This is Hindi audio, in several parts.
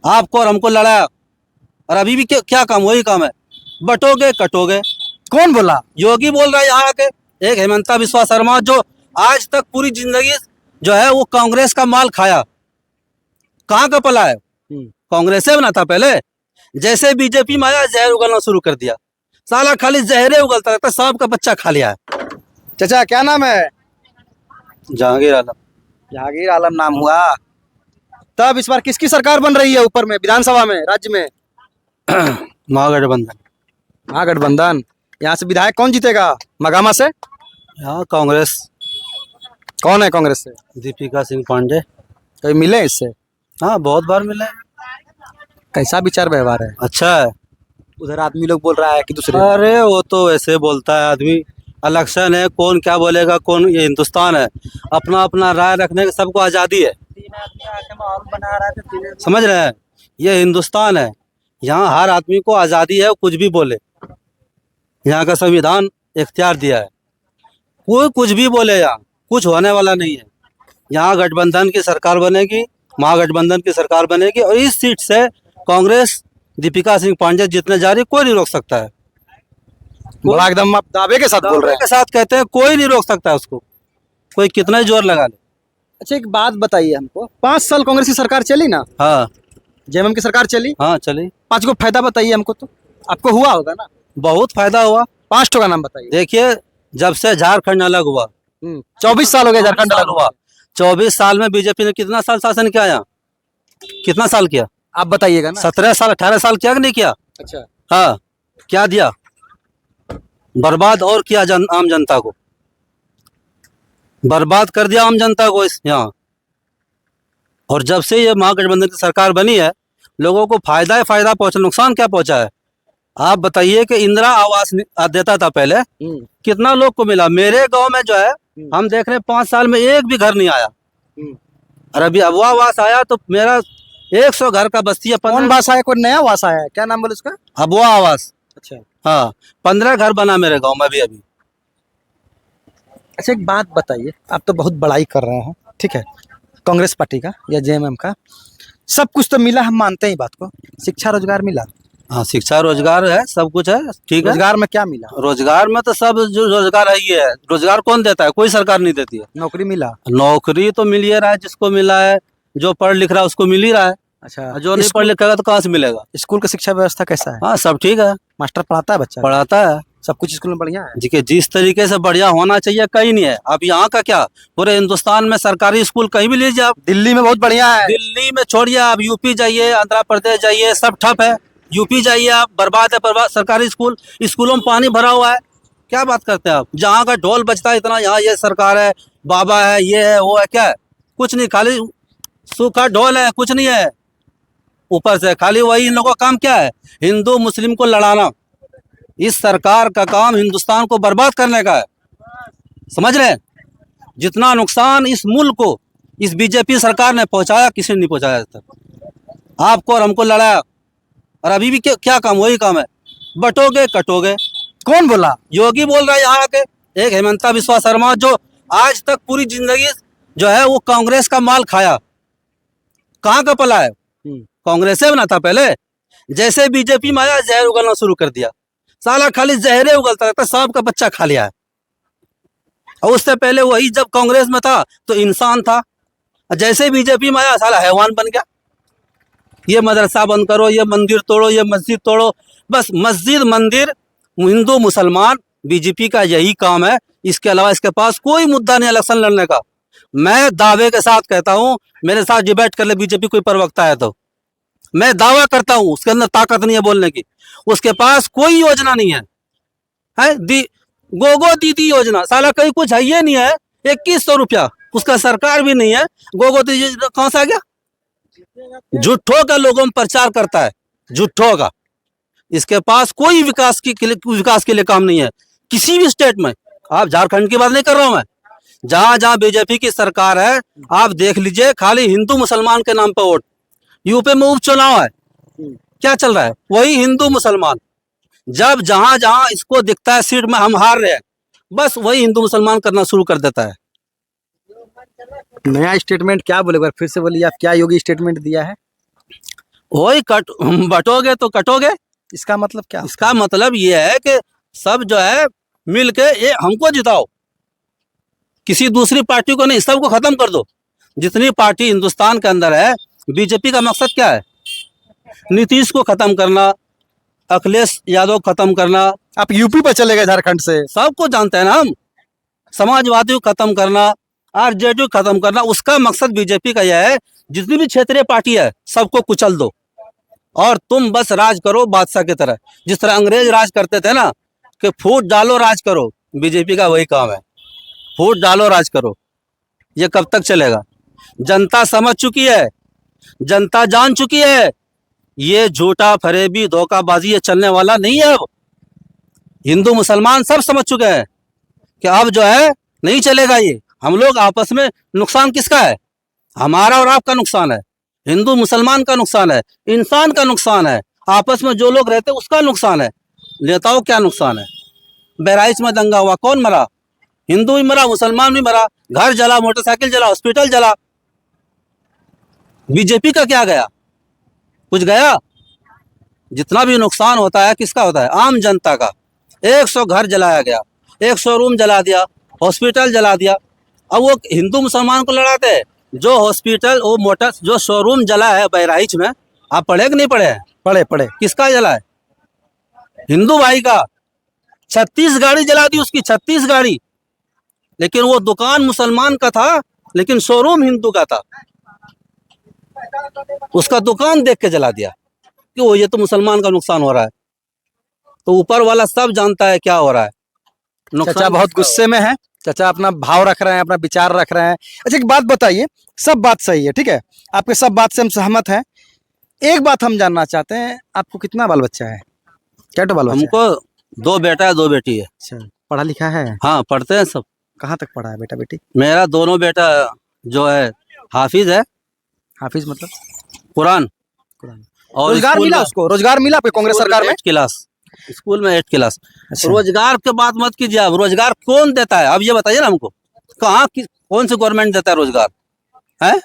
आपको और हमको लड़ाया, और अभी भी क्या काम, वही काम है, बटोगे कटोगे। कौन बोला? योगी बोल रहा है यहाँ आके, एक हेमंता बिस्वा शर्मा जो आज तक पूरी जिंदगी जो है वो कांग्रेस का माल खाया, कहाँ का पला है, कांग्रेस से बना था पहले। जैसे बीजेपी में आया जहर उगलना शुरू कर दिया, साला खाली जहरे उगलता रहता, सांप का बच्चा खा लिया है। चाचा क्या नाम है? जहांगीर आलम। जहांगीर आलम नाम हुआ। तब इस बार किसकी सरकार बन रही है ऊपर में, विधानसभा में, राज्य में? महागठबंधन। महागठबंधन। यहाँ से विधायक कौन जीतेगा मगामा से? यहाँ कांग्रेस। कौन है कांग्रेस से? दीपिका सिंह पांडे। कभी मिले इससे? हाँ बहुत बार मिले। कैसा विचार व्यवहार है? अच्छा है। उधर आदमी लोग बोल रहा है कि दूसरे। अरे वो तो वैसे बोलता है आदमी, इलेक्शन है, कौन क्या बोलेगा, कौन, ये हिंदुस्तान है, अपना अपना राय रखने की सबको आज़ादी है, समझ रहे हैं, ये हिंदुस्तान है, यहाँ हर आदमी को आज़ादी है, कुछ भी बोले, यहाँ का संविधान इख्तियार दिया है, कोई कुछ भी बोले, यहाँ कुछ होने वाला नहीं है। यहाँ गठबंधन की सरकार बनेगी, महागठबंधन की सरकार बनेगी, और इस सीट से कांग्रेस दीपिका सिंह पांडे जीतने जा रही, कोई नहीं रोक सकता है। बड़ा एकदम आप दावे के साथ बोल रहे हैं। के साथ कहते हैं, कोई नहीं रोक सकता है उसको, कोई कितना ही जोर लगा ले। अच्छा एक बात बताइए हमको, 5 साल कांग्रेस की सरकार चली ना, हाँ जेएमएम की सरकार चली, हाँ चली। 5 को फायदा बताइए हमको, तो आपको हुआ होगा ना? बहुत फायदा हुआ। 5 का नाम बताइए। देखिए, जब से झारखंड अलग हुआ, 24 साल हो गए झारखंड अलग हुआ। 24 साल में बीजेपी ने कितना साल शासन किया यहाँ, कितना साल किया आप बताइएगा ना। 17 साल 18 साल किया कि नहीं किया? अच्छा हाँ, क्या दिया, बर्बाद और किया आम जनता को, बर्बाद कर दिया आम जनता को इस यहाँ। और जब से ये महागठबंधन की सरकार बनी है, लोगों को फायदा ही फायदा पहुंचा, नुकसान क्या पहुंचा है? आप बताइए कि इंदिरा आवास देता था पहले, कितना लोग को मिला? मेरे गांव में जो है, हम देख रहे हैं 5 साल में एक भी घर नहीं आया, और अभी अबुआ आवास आया तो मेरा 100 घर का बस्ती है। कौन वास आया? कोई नया वास आया है, क्या नाम बोले उसका? अबुआ आवास। अच्छा हाँ, 15 घर बना मेरे गांव में भी अभी। अच्छा एक बात बताइए, आप तो बहुत बड़ाई कर रहे हैं, ठीक है, कांग्रेस पार्टी का या जेएमएम का, सब कुछ तो मिला, हम मानते हैं बात को, शिक्षा रोजगार मिला। हाँ, शिक्षा रोजगार है, सब कुछ है, ठीक है। रोजगार में क्या मिला? रोजगार में तो सब जो रोजगार है ये है, रोजगार कौन देता है? कोई सरकार नहीं देती है। नौकरी मिला? नौकरी तो मिल ही रहा है, जिसको मिला है, जो पढ़ लिख रहा है उसको मिल ही रहा है। अच्छा, जो नहीं पढ़ लिखेगा तो कहाँ से मिलेगा? स्कूल का शिक्षा व्यवस्था कैसा है? हाँ सब ठीक है, मास्टर पढ़ाता है, बच्चा पढ़ाता है, सब कुछ स्कूल में बढ़िया है? जी, जिस तरीके से बढ़िया होना चाहिए कहीं नहीं है। अब यहाँ का क्या, पूरे हिंदुस्तान में सरकारी स्कूल कहीं भी लीजिए आप, दिल्ली में बहुत बढ़िया है। दिल्ली में छोड़िए, आप यूपी जाइए, आंध्र प्रदेश जाइए, सब ठप है। यूपी जाइए आप, बर्बाद है, बर्बाद सरकारी स्कूल, स्कूलों में पानी भरा हुआ है। क्या बात करते हैं आप? जहाँ का ढोल बजता है इतना, यहाँ ये सरकार है, बाबा है, ये है, वो है, क्या है? कुछ नहीं, खाली सूखा ढोल है, कुछ नहीं है ऊपर से, खाली वही इन लोगों का काम क्या है? हिंदू मुस्लिम को लड़ाना। इस सरकार का काम हिंदुस्तान को बर्बाद करने का है, समझ रहे हैं? जितना नुकसान इस मुल्क को इस बीजेपी सरकार ने पहुंचाया, किसी ने नहीं पहुंचाया आज तक। आपको और हमको लड़ाया, और अभी भी क्या काम, वही काम है, बटोगे कटोगे। कौन बोला? योगी बोल रहा है यहाँ आके, एक हेमंता बिस्वा शर्मा जो आज तक पूरी जिंदगी जो है वो कांग्रेस का माल खाया, कहाँ का पला है, कांग्रेस से बना था पहले। जैसे बीजेपी में आया जहर उगलना शुरू कर दिया, साला खाली जहरे उगलता रहता, सांप का बच्चा खा लिया है। और उससे पहले वही जब कांग्रेस में था तो इंसान था, जैसे बीजेपी में आया साला हैवान बन गया। ये मदरसा बंद करो, ये मंदिर तोड़ो, ये मस्जिद तोड़ो, बस मस्जिद मंदिर हिंदू मुसलमान, बीजेपी का यही काम है। इसके अलावा इसके पास कोई मुद्दा नहीं इलेक्शन लड़ने का। मैं दावे के साथ कहता हूँ, मेरे साथ डिबेट कर ले बीजेपी कोई प्रवक्ता है तो, मैं दावा करता हूँ उसके अंदर ताकत नहीं है बोलने की। उसके पास कोई योजना नहीं है, गोगो दीदी योजना साला कहीं कुछ है ये नहीं है, 2100 रुपया उसका सरकार भी नहीं है। गोगो दीदी कहाँ से आ गया? झूठों का लोगों में प्रचार करता है, झूठों का। इसके पास कोई विकास के लिए काम नहीं है किसी भी स्टेट में। आप झारखंड की बात नहीं कर रहा हूं मैं, जहां जहां बीजेपी की सरकार है आप देख लीजिए, खाली हिंदू मुसलमान के नाम पर वोट। यूपी में उपचुनाव है, क्या चल रहा है? वही हिंदू मुसलमान। जब जहां जहां इसको दिखता है सीट में हम हार रहे हैं, बस वही हिंदू मुसलमान करना शुरू कर देता है। नया स्टेटमेंट क्या बोले, फिर से बोलिए आप, क्या योगी स्टेटमेंट दिया है? वही कट बटोगे तो कटोगे। इसका मतलब क्या? इसका मतलब ये है कि सब जो है मिल के ये हमको जिताओ, किसी दूसरी पार्टी को नहीं, सबको खत्म कर दो। जितनी पार्टी हिंदुस्तान के अंदर है, बीजेपी का मकसद क्या है? नीतीश को खत्म करना, अखिलेश यादव को खत्म करना। आप यूपी पर चले गए झारखंड से। सबको जानते हैं ना हम। समाजवादी को खत्म करना, आरजेडी को खत्म करना, उसका मकसद बीजेपी का यह है। जितनी भी क्षेत्रीय पार्टी है सबको कुचल दो और तुम बस राज करो बादशाह की तरह। जिस तरह अंग्रेज राज करते थे ना कि फूट डालो राज करो, बीजेपी का वही काम है, फूट डालो राज करो। ये कब तक चलेगा? जनता समझ चुकी है, जनता जान चुकी है, ये झूठा फरेबी धोखाबाजी ये चलने वाला नहीं है। अब हिंदू मुसलमान सब समझ चुके हैं कि अब जो है नहीं चलेगा ये। हम लोग आपस में, नुकसान किसका है? हमारा और आपका नुकसान है, हिंदू मुसलमान का नुकसान है, इंसान का नुकसान है, आपस में जो लोग रहते उसका नुकसान है। नेताओं क्या नुकसान है? बहराइच में दंगा हुआ, कौन मरा? हिंदू भी मरा, मुसलमान भी मरा, घर जला, मोटरसाइकिल जला, हॉस्पिटल जला। बीजेपी का क्या गया? कुछ गया? जितना भी नुकसान होता है किसका होता है? आम जनता का। 100 घर जलाया गया, 1 शोरूम जला दिया, हॉस्पिटल जला दिया। अब वो हिंदू मुसलमान को लड़ाते हैं। जो हॉस्पिटल, वो मोटर, जो शोरूम जला है बहराइच में, आप पढ़े कि नहीं पढ़े हैं? पढ़े। किसका जला है? हिंदू भाई का। 36 गाड़ी जला दी उसकी, 36 गाड़ी। लेकिन वो दुकान मुसलमान का था, लेकिन शोरूम हिंदू का था। उसका दुकान देख के जला दिया कि वो ये तो मुसलमान का नुकसान हो रहा है। तो ऊपर वाला सब जानता है क्या हो रहा है। चाचा बहुत गुस्से में है। चाचा अपना भाव रख रहे हैं, अपना विचार रख रहे हैं। अच्छा, एक बात बताइए, सब बात सही है, ठीक है, आपके सब बात से हम सहमत हैं। एक बात हम जानना चाहते हैं, आपको कितना बाल बच्चा है? क्या तो बाल बच्चा है? हमको 2 बेटा है, 2 बेटी है। अच्छा, पढ़ा लिखा है? हाँ, पढ़ते हैं सब। कहाँ तक पढ़ा है बेटा बेटी? मेरा दोनों बेटा जो है हाफिज है। हाफिज मतलब? कुरान। और रोजगार स्कूल मिला में- उसको? रोजगार मिला आपके कांग्रेस सरकार में? 8 क्लास, स्कूल में 8 क्लास। अच्छा। रोजगार के बात मत कीजिए। अब रोजगार कौन देता है? अब ये बताइए ना हमको, कहाँ कौन सी गवर्नमेंट देता है रोजगार? है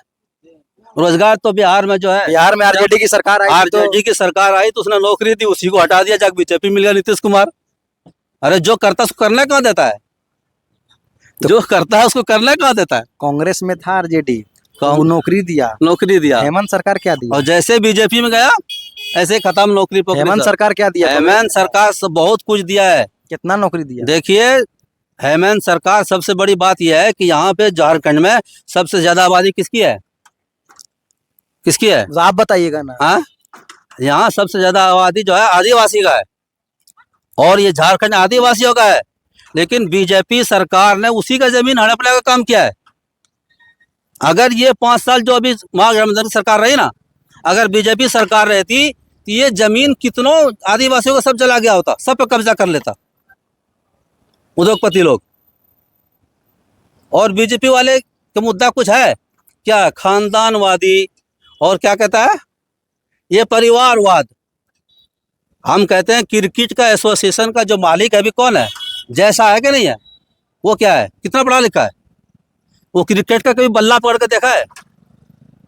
रोजगार तो बिहार में जो है, बिहार में आरजेडी की सरकार आई थी तो आरजेडी की सरकार आई तो उसने नौकरी दी, उसी को हटा दिया, जाके बीजेपी मिल गया नीतीश कुमार। अरे जो करता है उसको करना कहाँ देता है? जो करता है उसको करना कहाँ देता है? कांग्रेस में था आरजेडी, वो नौकरी दिया। नौकरी दिया। हेमंत सरकार क्या दिया? और जैसे बीजेपी में गया ऐसे खत्म नौकरी पकड़ी। हेमंत सरकार क्या दिया? हेमंत सरकार सब बहुत कुछ दिया है। कितना नौकरी दिया? देखिए, हेमंत सरकार, सबसे बड़ी बात यह है कि यहाँ पे झारखंड में सबसे ज्यादा आबादी किसकी है? किसकी है? आप बताइएगा ना। हाँ, यहाँ सबसे ज्यादा आबादी जो है आदिवासी का है, और ये झारखंड आदिवासियों का है। लेकिन बीजेपी सरकार ने उसी का जमीन हड़पने का काम किया है। अगर ये 5 साल जो अभी महागठबंधन की सरकार रही ना, अगर बीजेपी सरकार रहती तो ये जमीन कितनों आदिवासियों का सब चला गया होता, सब पे कब्जा कर लेता उद्योगपति लोग। और बीजेपी वाले का मुद्दा कुछ है क्या? खानदानवादी, और क्या कहता है ये? परिवारवाद। हम कहते हैं क्रिकेट का एसोसिएशन का जो मालिक है अभी कौन है? जैसा है कि नहीं है? वो क्या है? कितना पढ़ा लिखा है? वो क्रिकेट का कभी बल्ला पकड़ के देखा है?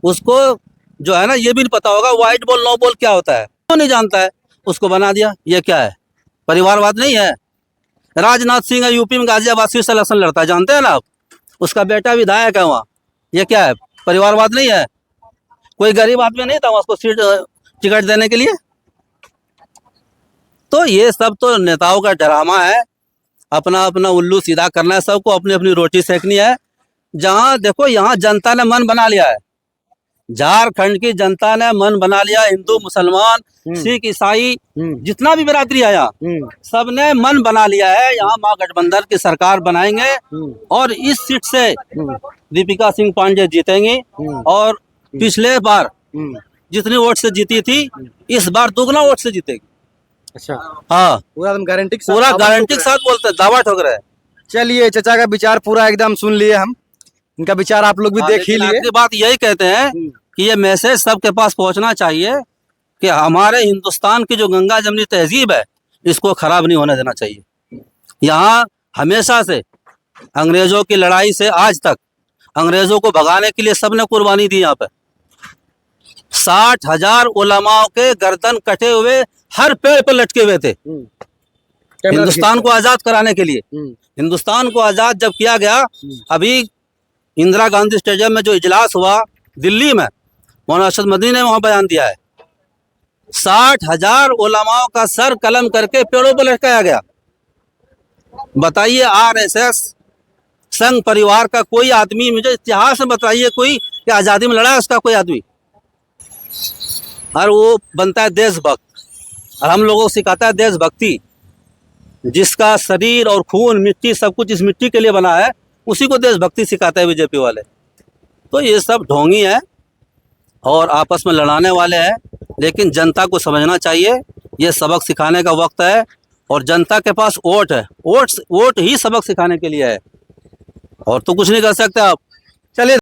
उसको जो है ना ये भी नहीं पता होगा वाइट बॉल नो बॉल क्या होता है, वो नहीं जानता है, उसको बना दिया। ये क्या है? परिवारवाद नहीं है? राजनाथ सिंह है यूपी में, गाजियाबाद से इलेक्शन लड़ता है, जानते हैं ना आप? उसका बेटा विधायक है वहाँ। ये क्या है? परिवारवाद नहीं है? कोई गरीब आदमी नहीं था उसको सीट टिकट देने के लिए? तो ये सब तो नेताओं का ड्रामा है, अपना अपना उल्लू सीधा करना है, सबको अपनी अपनी रोटी सेकनी है। जहाँ देखो यहाँ जनता ने मन बना लिया है, झारखंड की जनता ने मन बना लिया। हिंदू मुसलमान सिख ईसाई जितना भी बिरादरी है यहाँ सबने मन बना लिया है, यहाँ महागठबंधन की सरकार बनाएंगे और इस सीट से दीपिका सिंह पांडे जीतेंगी। और पिछले बार जितनी वोट से जीती थी इस बार दुगना वोट से जीतेगी। अच्छा, हाँ, पूरा गारंटी पूरा गारंटी के साथ बोलते हैं, दावा ठोक रहे हैं। चलिए, चाचा का विचार पूरा एकदम सुन लिए हम, इनका विचार आप लोग भी देख ही लिए। आखिरी बात यही कहते हैं कि ये मैसेज सबके पास पहुंचना चाहिए कि हमारे हिंदुस्तान की जो गंगा जमनी तहजीब है इसको खराब नहीं होने देना चाहिए। यहाँ हमेशा से अंग्रेजों की लड़ाई से आज तक अंग्रेजों को भगाने के लिए सबने कुर्बानी दी यहाँ पे। 60,000 उलमाओं के गर्दन कटे हुए हर पेड़ पर लटके हुए थे हिंदुस्तान को आजाद कराने के लिए। हिंदुस्तान को आजाद जब किया गया, अभी इंदिरा गांधी स्टेडियम में जो इजलास हुआ दिल्ली में, मौलाना अरशद मदनी ने वहां बयान दिया है, 60,000 उलमाओं का सर कलम करके पेड़ों पर लटकाया गया। बताइए, आरएसएस संघ परिवार का कोई आदमी, मुझे इतिहास में बताइए कोई कि आजादी में लड़ा है उसका कोई आदमी, और वो बनता है देशभक्त, और हम लोगों को सिखाता है देशभक्ति। जिसका शरीर और खून मिट्टी सब कुछ इस मिट्टी के लिए बना है, उसी को देशभक्ति सिखाते हैं बीजेपी वाले। तो ये सब ढोंगी है और आपस में लड़ाने वाले हैं, लेकिन जनता को समझना चाहिए ये सबक सिखाने का वक्त है, और जनता के पास वोट है, वोट ही सबक सिखाने के लिए है, और तो कुछ नहीं कर सकते आप।